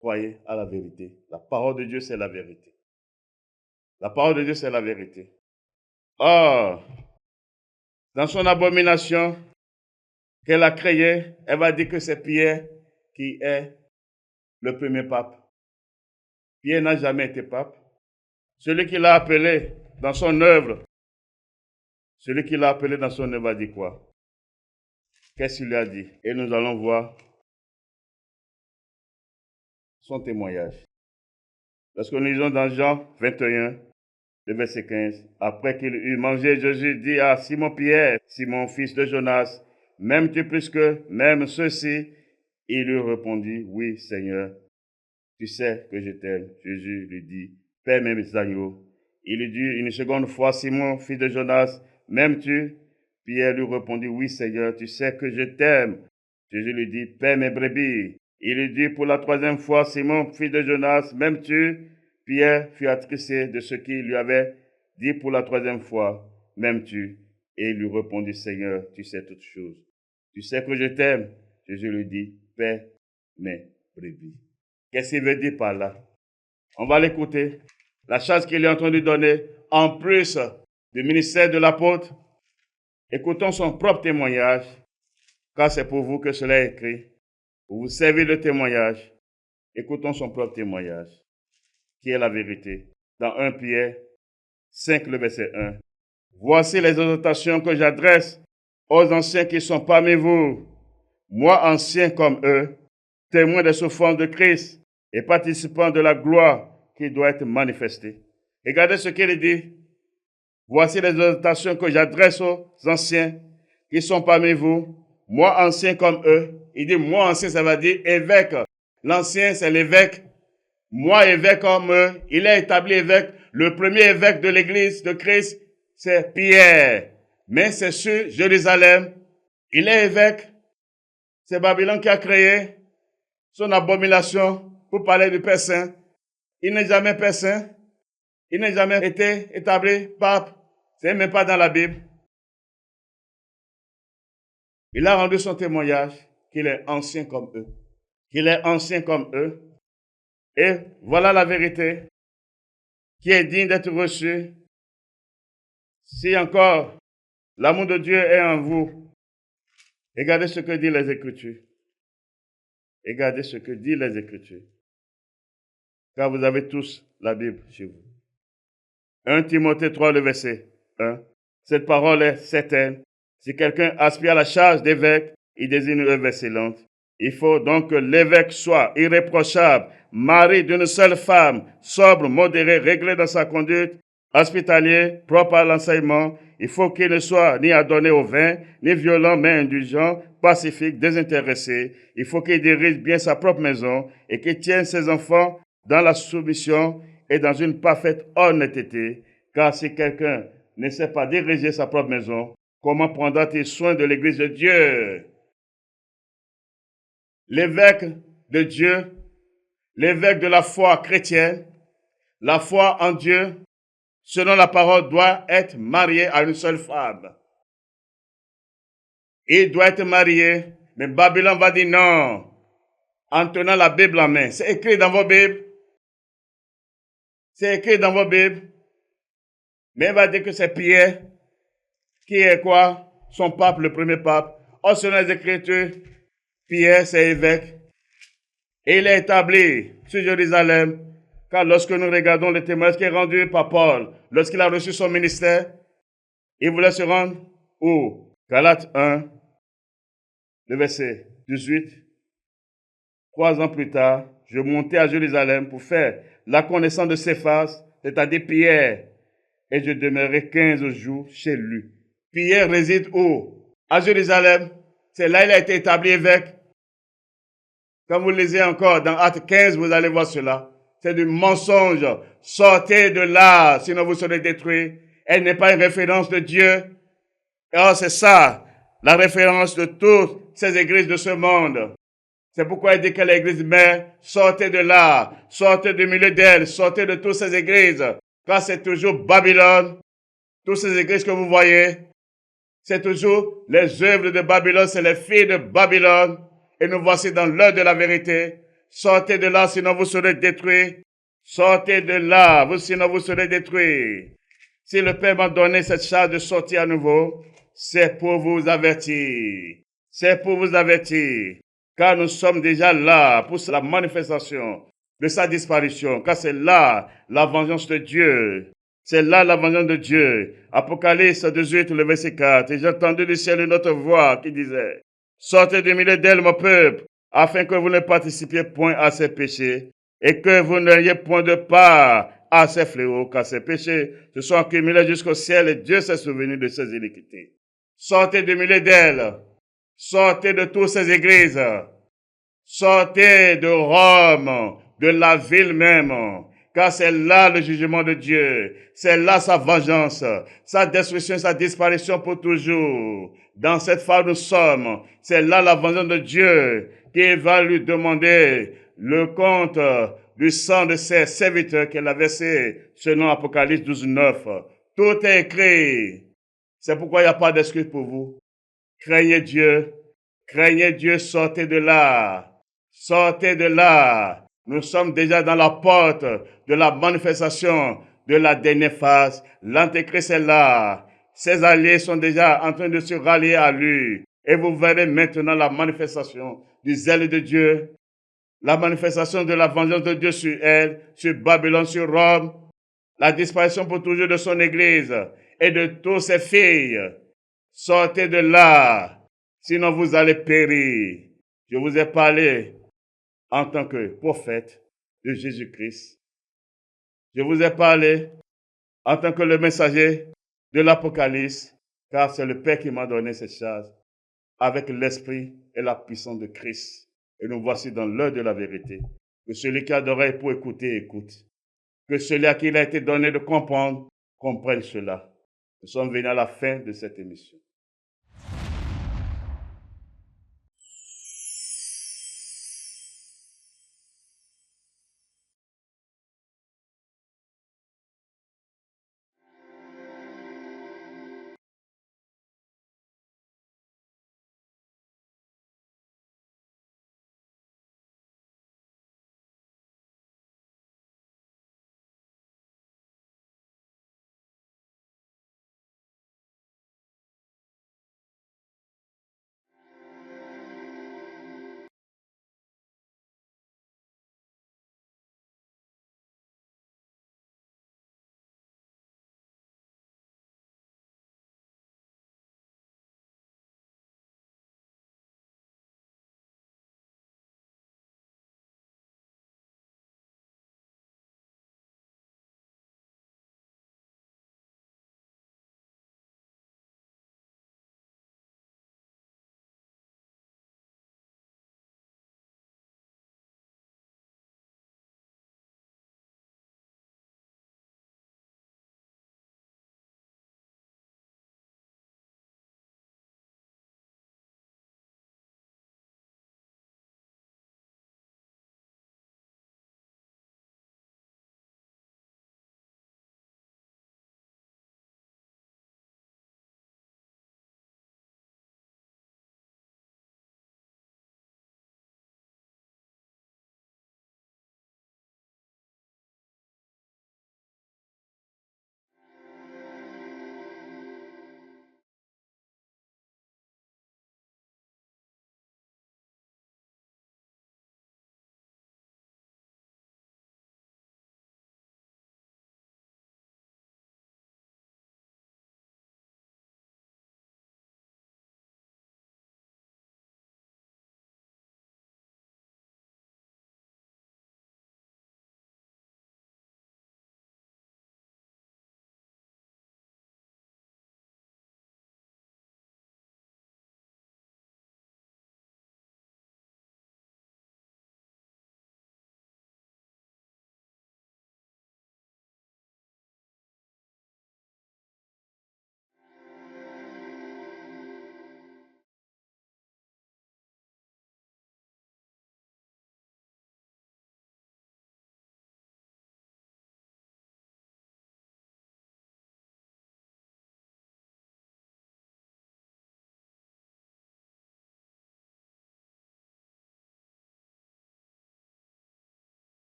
Croyez à la vérité. La parole de Dieu, c'est la vérité. La parole de Dieu, c'est la vérité. Or, dans son abomination qu'elle a créée, elle va dire que c'est Pierre qui est le premier pape. Pierre n'a jamais été pape. Celui qui l'a appelé dans son œuvre, a dit quoi? Qu'est-ce qu'il lui a dit? Et nous allons voir son témoignage. Lorsque nous lisons dans Jean 21, le verset 15, après qu'il eut mangé, Jésus dit à Simon-Pierre, Simon, fils de Jonas, m'aimes-tu plus que même ceux-ci? Il lui répondit, oui, Seigneur, tu sais que je t'aime. Jésus lui dit, paie mes agneaux. Il lui dit une seconde fois, Simon, fils de Jonas, m'aimes-tu? Pierre lui répondit, oui, Seigneur, tu sais que je t'aime. Jésus lui dit, paie mes brebis. Il lui dit pour la troisième fois, Simon, fils de Jonas, m'aimes-tu? Pierre fut attristé de ce qu'il lui avait dit pour la troisième fois, m'aimes-tu? Et il lui répondit, Seigneur, tu sais toutes choses. Tu sais que je t'aime. Jésus lui dit, paie mes brebis. Qu'est-ce qu'il veut dire par là? On va l'écouter. La chance qu'il est en train de donner, en plus du ministère de l'apôtre, écoutons son propre témoignage, car c'est pour vous que cela est écrit. Pour vous servir de témoignage, écoutons son propre témoignage, qui est la vérité. Dans 1 Pierre 5, le verset 1. Voici les exhortations que j'adresse aux anciens qui sont parmi vous, moi ancien comme eux, témoin des souffrances de Christ et participant de la gloire qui doit être manifestée. Regardez ce qu'il dit. Voici les exhortations que j'adresse aux anciens qui sont parmi vous, moi ancien comme eux. Il dit moi ancien, ça veut dire évêque. L'ancien, c'est l'évêque. Moi évêque comme eux. Il est établi évêque. Le premier évêque de l'église de Christ, c'est Pierre. Mais c'est sur Jérusalem. Il est évêque. C'est Babylone qui a créé son abomination pour parler du Père Saint. Il n'est jamais Père Saint. Il n'a jamais été établi pape. Ce n'est même pas dans la Bible. Il a rendu son témoignage qu'il est ancien comme eux. Qu'il est ancien comme eux. Et voilà la vérité qui est digne d'être reçue. Si encore l'amour de Dieu est en vous, regardez ce que disent les Écritures. Regardez ce que disent les Écritures. Car vous avez tous la Bible chez vous. 1 Timothée 3, le verset 1. Cette parole est certaine. Si quelqu'un aspire à la charge d'évêque, il désigne une œuvre excellente. Il faut donc que l'évêque soit irréprochable, mari d'une seule femme, sobre, modéré, réglé dans sa conduite, hospitalier, propre à l'enseignement. Il faut qu'il ne soit ni adonné au vin, ni violent, mais indulgent, pacifique, désintéressé. Il faut qu'il dirige bien sa propre maison et qu'il tienne ses enfants dans la soumission et dans une parfaite honnêteté. Car si quelqu'un ne sait pas diriger sa propre maison, comment prendra-t-il soin de l'Église de Dieu? L'évêque de Dieu, l'évêque de la foi chrétienne, la foi en Dieu, selon la parole, doit être marié à une seule femme. Il doit être marié, mais Babylone va dire non, en tenant la Bible en main. C'est écrit dans vos Bibles. C'est écrit dans vos Bibles. Mais il va dire que c'est Pierre, qui est quoi? Son pape, le premier pape. Or, selon les Écritures, Pierre, c'est évêque. Et il est établi sur Jérusalem, car lorsque nous regardons le témoignage qui est rendu par Paul, lorsqu'il a reçu son ministère, il voulait se rendre où? Galates 1, le verset 18. 3 ans plus tard, je montais à Jérusalem pour faire la connaissance de Céphas, c'est-à-dire Pierre, et je demeurai 15 jours chez lui. Pierre réside où? À Jérusalem. C'est là qu'il a été établi évêque. Quand vous lisez encore dans Actes 15, vous allez voir cela. C'est du mensonge. Sortez de là, sinon vous serez détruits. Elle n'est pas une référence de Dieu. Alors c'est ça, la référence de toutes ces églises de ce monde. C'est pourquoi il dit que l'église mère, sortez de là, sortez du milieu d'elle, sortez de toutes ces églises. Car c'est toujours Babylone. Toutes ces églises que vous voyez, c'est toujours les œuvres de Babylone, c'est les filles de Babylone. Et nous voici dans l'heure de la vérité. Sortez de là, sinon vous serez détruits. Sortez de là, sinon vous serez détruits. Si le Père m'a donné cette charge de sortir à nouveau, c'est pour vous avertir. C'est pour vous avertir. Car nous sommes déjà là pour la manifestation de sa disparition. Car c'est là la vengeance de Dieu. C'est là la vengeance de Dieu. Apocalypse 18, le verset 4. Et j'ai entendu du ciel une autre voix qui disait, sortez du milieu d'elle, mon peuple, afin que vous ne participiez point à ses péchés, et que vous n'ayez point de part à ses fléaux, car ses péchés se sont accumulés jusqu'au ciel, et Dieu s'est souvenu de ses iniquités. Sortez du milieu d'elle. Sortez de toutes ces églises. Sortez de Rome, de la ville même. Car c'est là le jugement de Dieu. C'est là sa vengeance, sa destruction, sa disparition pour toujours. Dans cette phase nous sommes. C'est là la vengeance de Dieu qui va lui demander le compte du sang de ses serviteurs qu'elle a versé selon Apocalypse 12, 9. Tout est écrit. C'est pourquoi il n'y a pas d'excuse pour vous. Craignez Dieu, sortez de là. Sortez de là. Nous sommes déjà dans la porte de la manifestation de la dernière phase. L'Antéchrist est là. Ses alliés sont déjà en train de se rallier à lui. Et vous verrez maintenant la manifestation du zèle de Dieu, la manifestation de la vengeance de Dieu sur elle, sur Babylone, sur Rome, la disparition pour toujours de son Église et de toutes ses filles. Sortez de là, sinon vous allez périr. Je vous ai parlé en tant que prophète de Jésus-Christ. Je vous ai parlé en tant que le messager de l'Apocalypse, car c'est le Père qui m'a donné cette charge, avec l'esprit et la puissance de Christ. Et nous voici dans l'heure de la vérité. Que celui qui a d'oreilles pour écouter, écoute. Que celui à qui il a été donné de comprendre, comprenne cela. Nous sommes venus à la fin de cette émission.